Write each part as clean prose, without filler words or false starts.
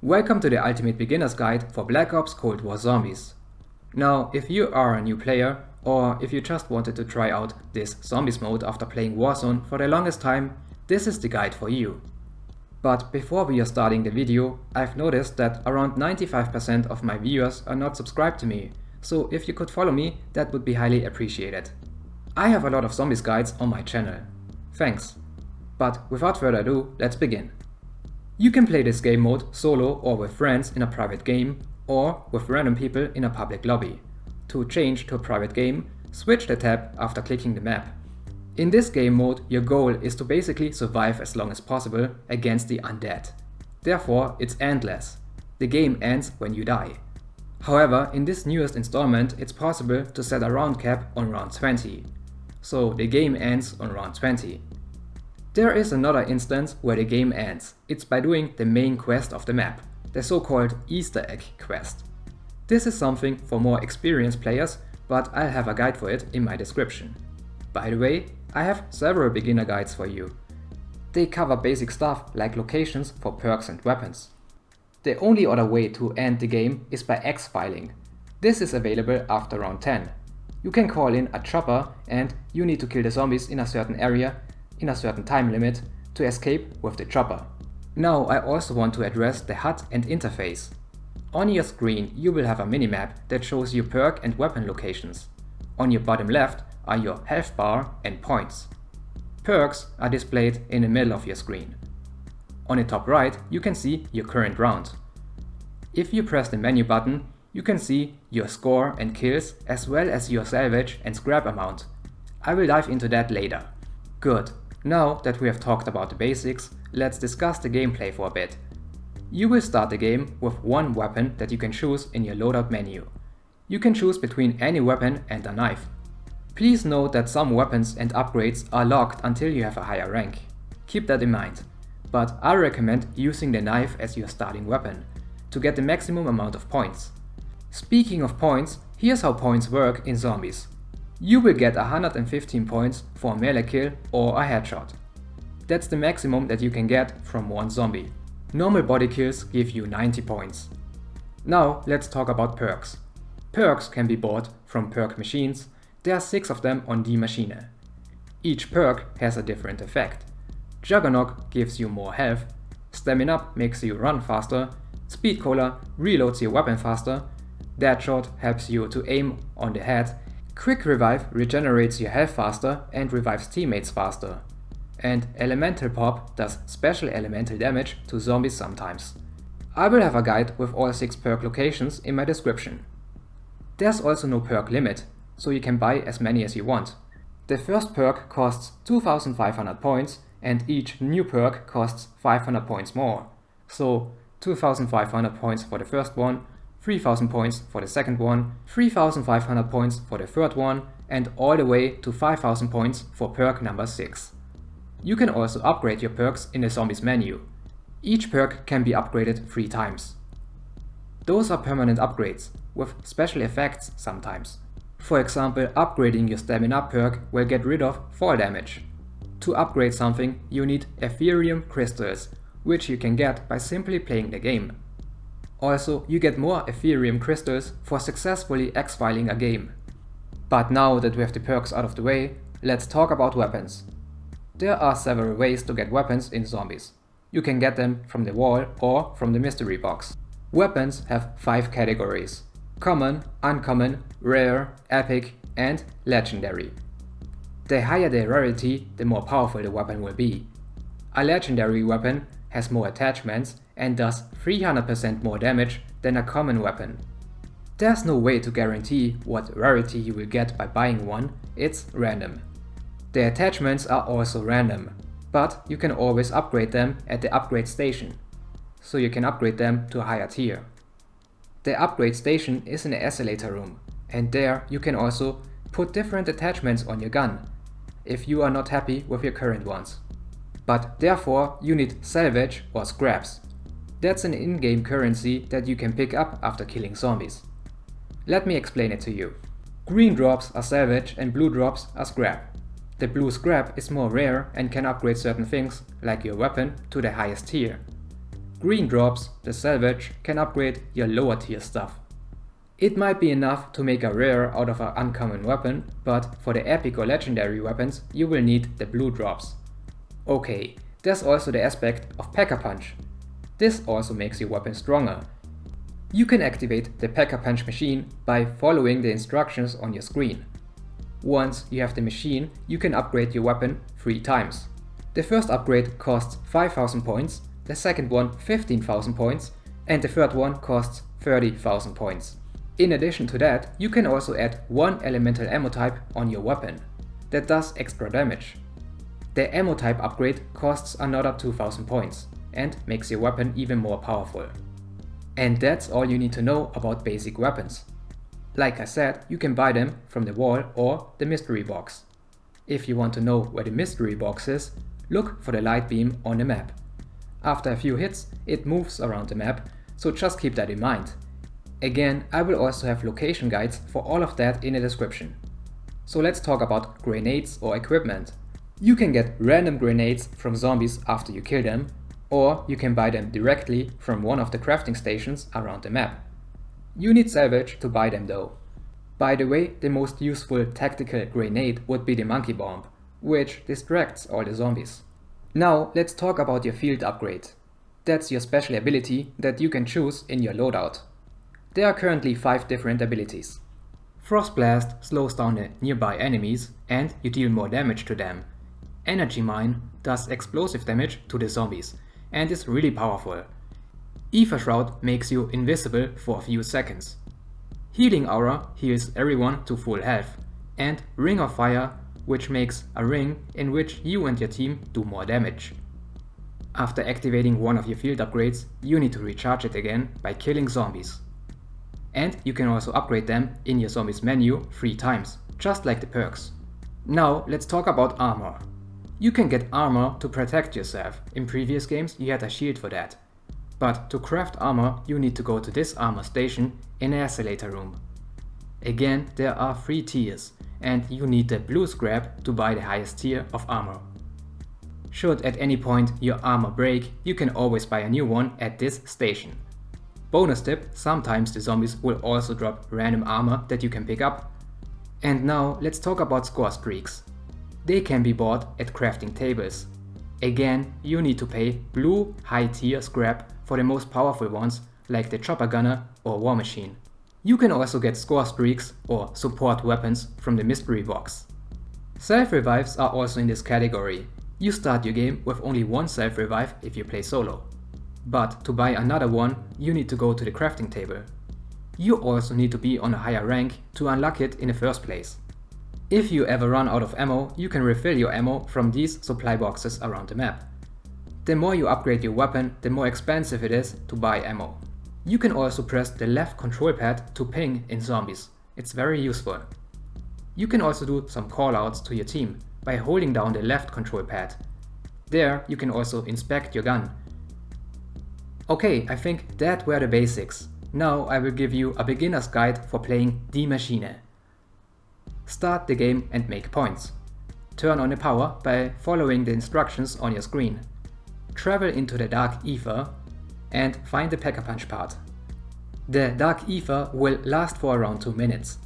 Welcome to the Ultimate Beginner's Guide for Black Ops Cold War Zombies. Now, if you are a new player, or if you just wanted to try out this Zombies mode after playing Warzone for the longest time, this is the guide for you. But before we are starting the video, I've noticed that around 95% of my viewers are not subscribed to me, so if you could follow me, that would be highly appreciated. I have a lot of Zombies guides on my channel. Thanks. But without further ado, let's begin. You can play this game mode solo or with friends in a private game, or with random people in a public lobby. To change to a private game, switch the tab after clicking the map. In this game mode, your goal is to basically survive as long as possible against the undead. Therefore, it's endless. The game ends when you die. However, in this newest installment, it's possible to set a round cap on round 20. So the game ends on round 20. There is another instance where the game ends. It's by doing the main quest of the map, the so-called Easter egg quest. This is something for more experienced players, but I'll have a guide for it in my description. By the way, I have several beginner guides for you. They cover basic stuff like locations for perks and weapons. The only other way to end the game is by exfiling. This is available after round 10. You can call in a chopper and you need to kill the zombies in a certain area in a certain time limit to escape with the chopper. Now I also want to address the HUD and interface. On your screen you will have a minimap that shows you perk and weapon locations. On your bottom left are your health bar and points. Perks are displayed in the middle of your screen. On the top right you can see your current round. If you press the menu button, you can see your score and kills as well as your salvage and scrap amount. I will dive into that later. Good. Now that we have talked about the basics, let's discuss the gameplay for a bit. You will start the game with one weapon that you can choose in your loadout menu. You can choose between any weapon and a knife. Please note that some weapons and upgrades are locked until you have a higher rank. Keep that in mind. But I recommend using the knife as your starting weapon, to get the maximum amount of points. Speaking of points, here's how points work in Zombies. You will get 115 points for a melee kill or a headshot. That's the maximum that you can get from one zombie. Normal body kills give you 90 points. Now let's talk about perks. Perks can be bought from perk machines. There are 6 of them on the Maschine. Each perk has a different effect. Juggernaut gives you more health, Stamina Up makes you run faster, Speed Cola reloads your weapon faster, Deadshot helps you to aim on the head, Quick Revive regenerates your health faster and revives teammates faster. And Elemental Pop does special elemental damage to zombies sometimes. I will have a guide with all 6 perk locations in my description. There's also no perk limit, so you can buy as many as you want. The first perk costs 2500 points and each new perk costs 500 points more. So 2500 points for the first one, 3000 points for the second one, 3500 points for the third one, and all the way to 5000 points for perk number 6. You can also upgrade your perks in the Zombies menu. Each perk can be upgraded 3 times. Those are permanent upgrades, with special effects sometimes. For example, upgrading your Stamina perk will get rid of fall damage. To upgrade something, you need Ethereum crystals, which you can get by simply playing the game. Also, you get more Ethereum crystals for successfully exfiling a game. But now that we have the perks out of the way, let's talk about weapons. There are several ways to get weapons in Zombies. You can get them from the wall or from the mystery box. Weapons have 5 categories: common, uncommon, rare, epic, and legendary. The higher the rarity, the more powerful the weapon will be. A legendary weapon has more attachments and does 300% more damage than a common weapon. There's no way to guarantee what rarity you will get by buying one, it's random. The attachments are also random, but you can always upgrade them at the upgrade station, so you can upgrade them to a higher tier. The upgrade station is in the escalator room, and there you can also put different attachments on your gun, if you are not happy with your current ones. But therefore you need salvage or scraps. That's an in-game currency that you can pick up after killing zombies. Let me explain it to you. Green drops are salvage and blue drops are scrap. The blue scrap is more rare and can upgrade certain things, like your weapon, to the highest tier. Green drops, the Salvage, can upgrade your lower tier stuff. It might be enough to make a rare out of an uncommon weapon, but for the epic or legendary weapons you will need the blue drops. Okay, there's also the aspect of Pack-a-Punch. This also makes your weapon stronger. You can activate the Pack-a-Punch machine by following the instructions on your screen. Once you have the machine, you can upgrade your weapon 3 times. The first upgrade costs 5000 points, the second one 15,000 points, and the third one costs 30,000 points. In addition to that, you can also add one elemental ammo type on your weapon. That does extra damage. The ammo type upgrade costs another 2000 points and makes your weapon even more powerful. And that's all you need to know about basic weapons. Like I said, you can buy them from the wall or the mystery box. If you want to know where the mystery box is, look for the light beam on the map. After a few hits, it moves around the map, so just keep that in mind. Again, I will also have location guides for all of that in the description. So let's talk about grenades or equipment. You can get random grenades from zombies after you kill them, or you can buy them directly from one of the crafting stations around the map. You need Salvage to buy them though. By the way, the most useful tactical grenade would be the monkey bomb, which distracts all the zombies. Now let's talk about your field upgrade. That's your special ability that you can choose in your loadout. There are currently 5 different abilities. Frost Blast slows down the nearby enemies and you deal more damage to them. Energy Mine does explosive damage to the zombies and is really powerful. Ether Shroud makes you invisible for a few seconds. Healing Aura heals everyone to full health. And Ring of Fire, which makes a ring in which you and your team do more damage. After activating one of your field upgrades, you need to recharge it again by killing zombies. And you can also upgrade them in your zombies menu 3 times, just like the perks. Now let's talk about armor. You can get armor to protect yourself. In previous games you had a shield for that. But to craft armor you need to go to this armor station in the escalator room. Again, there are 3 tiers and you need the blue scrap to buy the highest tier of armor. Should at any point your armor break, you can always buy a new one at this station. Bonus tip, sometimes the zombies will also drop random armor that you can pick up. And now let's talk about score streaks. They can be bought at crafting tables. Again, you need to pay blue high tier scrap for the most powerful ones like the chopper gunner or war machine. You can also get score streaks or support weapons from the mystery box. Self revives are also in this category. You start your game with only 1 self revive if you play solo. But to buy another one, you need to go to the crafting table. You also need to be on a higher rank to unlock it in the first place. If you ever run out of ammo, you can refill your ammo from these supply boxes around the map. The more you upgrade your weapon, the more expensive it is to buy ammo. You can also press the left control pad to ping in zombies. It's very useful. You can also do some callouts to your team by holding down the left control pad. There you can also inspect your gun. Okay, I think that were the basics. Now I will give you a beginner's guide for playing the Maschine. Start the game and make points. Turn on the power by following the instructions on your screen. Travel into the Dark Ether and find the Pack-a-Punch part. The Dark Ether will last for around 2 minutes.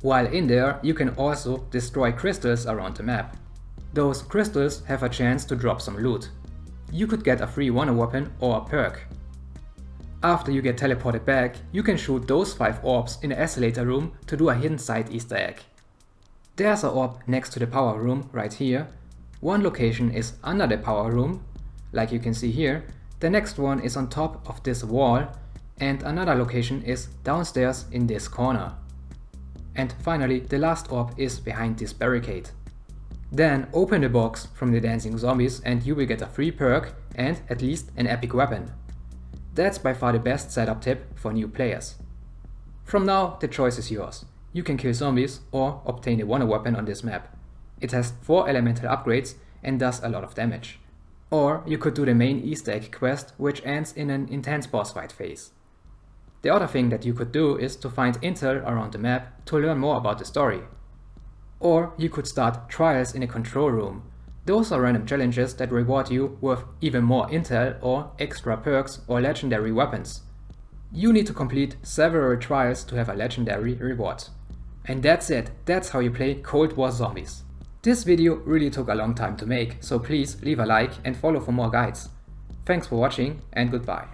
While in there, you can also destroy crystals around the map. Those crystals have a chance to drop some loot. You could get a free wonder weapon or a perk. After you get teleported back, you can shoot those 5 orbs in the escalator room to do a hidden side Easter egg. There's an orb next to the power room right here. One location is under the power room, like you can see here. The next one is on top of this wall and another location is downstairs in this corner. And finally the last orb is behind this barricade. Then open the box from the dancing zombies and you will get a free perk and at least an epic weapon. That's by far the best setup tip for new players. From now the choice is yours. You can kill zombies or obtain a wonder weapon on this map. It has 4 elemental upgrades and does a lot of damage. Or you could do the main Easter egg quest, which ends in an intense boss fight phase. The other thing that you could do is to find intel around the map to learn more about the story. Or you could start trials in a control room. Those are random challenges that reward you with even more intel or extra perks or legendary weapons. You need to complete several trials to have a legendary reward. And that's it, that's how you play Cold War Zombies. This video really took a long time to make, so please leave a like and follow for more guides. Thanks for watching and goodbye.